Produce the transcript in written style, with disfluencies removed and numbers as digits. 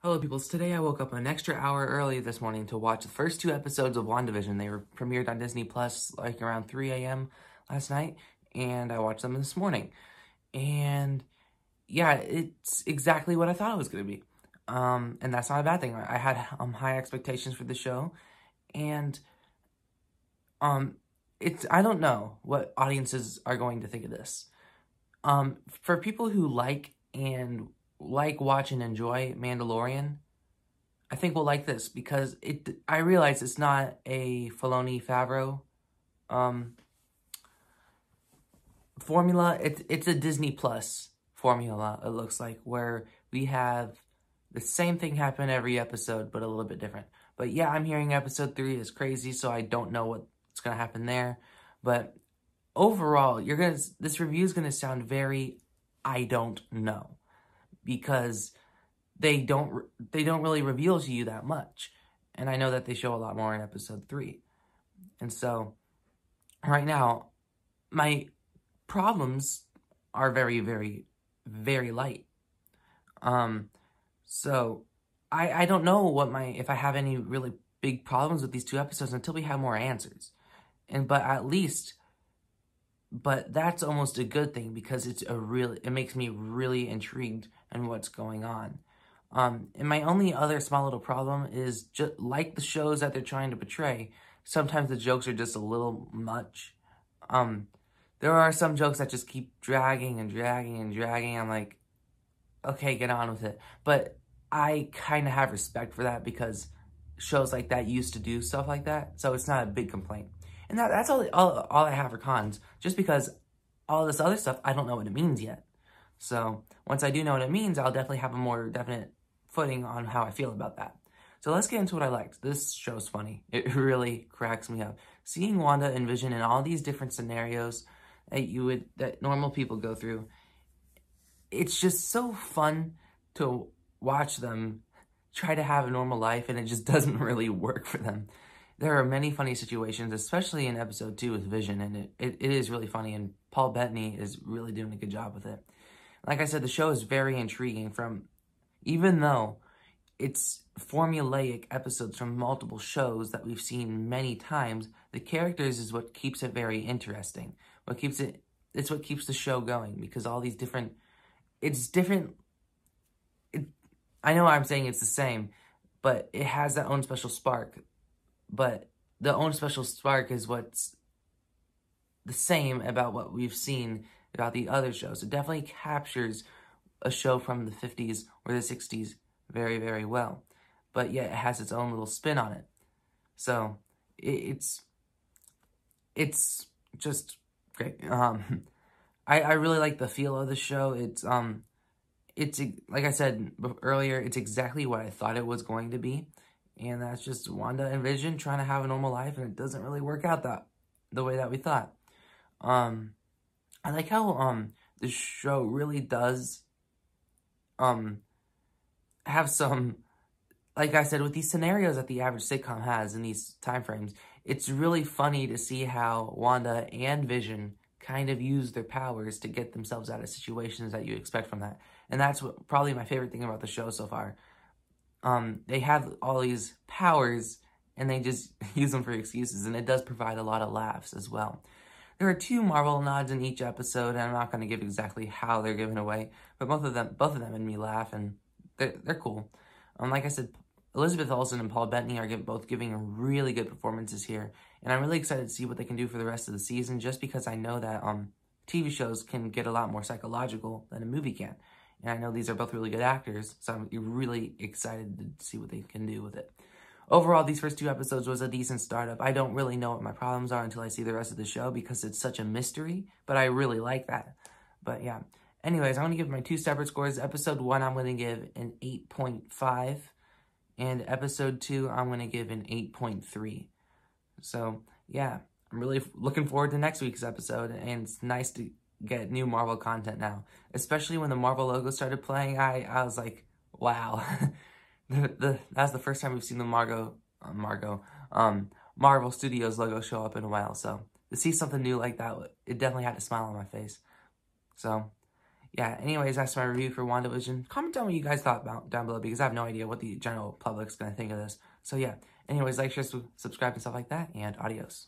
Hello, peoples. Today I woke up an extra hour early this morning to watch the first two episodes of WandaVision. They were premiered on Disney Plus like around 3 a.m. last night, and I watched them this morning. And yeah, it's exactly what I thought it was going to be. And that's not a bad thing. I had high expectations for the show, and I don't know what audiences are going to think of this. For people who like watch and enjoy Mandalorian, I think we'll like this because I realize it's not a Filoni Favreau formula. It's a Disney Plus formula, it looks like, where we have the same thing happen every episode, but a little bit different. But yeah, I'm hearing episode 3 is crazy, so I don't know what's gonna happen there. But overall, this review is gonna sound very I don't know, because they don't really reveal to you that much. And I know that they show a lot more in episode 3. And so right now, my problems are very, very, very light. So I don't know if I have any really big problems with these two episodes until we have more answers. But that's almost a good thing, because it makes me really intrigued in what's going on. And my only other small little problem is, just like the shows that they're trying to portray, sometimes the jokes are just a little much. There are some jokes that just keep dragging and dragging and dragging. I'm like, okay, get on with it. But I kind of have respect for that, because shows like that used to do stuff like that, so it's not a big complaint. And that's all I have for cons, just because all this other stuff, I don't know what it means yet. So once I do know what it means, I'll definitely have a more definite footing on how I feel about that. So let's get into what I liked. This show's funny. It really cracks me up. Seeing Wanda and Vision in all these different scenarios that normal people go through, it's just so fun to watch them try to have a normal life, and it just doesn't really work for them. There are many funny situations, especially in episode 2 with Vision, and it is really funny, and Paul Bettany is really doing a good job with it. Like I said, the show is very intriguing, even though it's formulaic episodes from multiple shows that we've seen many times, the characters is what keeps it very interesting. It's what keeps the show going, because all these it's different. I know I'm saying it's the same, but it has that own special spark. But the own special spark is what's the same about what we've seen about the other shows. It definitely captures a show from the 50s or the 60s very, very well. But yet it has its own little spin on it. So it's just great. I really like the feel of the show. It's like I said earlier, it's exactly what I thought it was going to be. And that's just Wanda and Vision trying to have a normal life, and it doesn't really work out the way that we thought. I like how the show really does have some, like I said, with these scenarios that the average sitcom has in these time frames. It's really funny to see how Wanda and Vision kind of use their powers to get themselves out of situations that you expect from that. And that's probably my favorite thing about the show so far. They have all these powers, and they just use them for excuses, and it does provide a lot of laughs as well. There are 2 Marvel nods in each episode, and I'm not going to give exactly how they're given away, but both of them made me laugh, and they're cool. Like I said, Elizabeth Olsen and Paul Bettany are both giving really good performances here, and I'm really excited to see what they can do for the rest of the season, just because I know that TV shows can get a lot more psychological than a movie can. And I know these are both really good actors, so I'm really excited to see what they can do with it. Overall, these first 2 episodes was a decent startup. I don't really know what my problems are until I see the rest of the show, because it's such a mystery, but I really like that. But yeah. Anyways, I'm going to give my 2 separate scores. Episode 1, I'm going to give an 8.5. And episode 2, I'm going to give an 8.3. So, yeah. I'm really looking forward to next week's episode, and it's nice to get new Marvel content now. Especially when the Marvel logo started playing, I was like, wow. That's the first time we've seen the Marvel Studios logo show up in a while. So to see something new like that, it definitely had a smile on my face. So yeah, anyways, that's my review for WandaVision. Comment down what you guys thought about down below, because I have no idea what the general public's going to think of this. So yeah, anyways, like, share, subscribe, and stuff like that, and adios.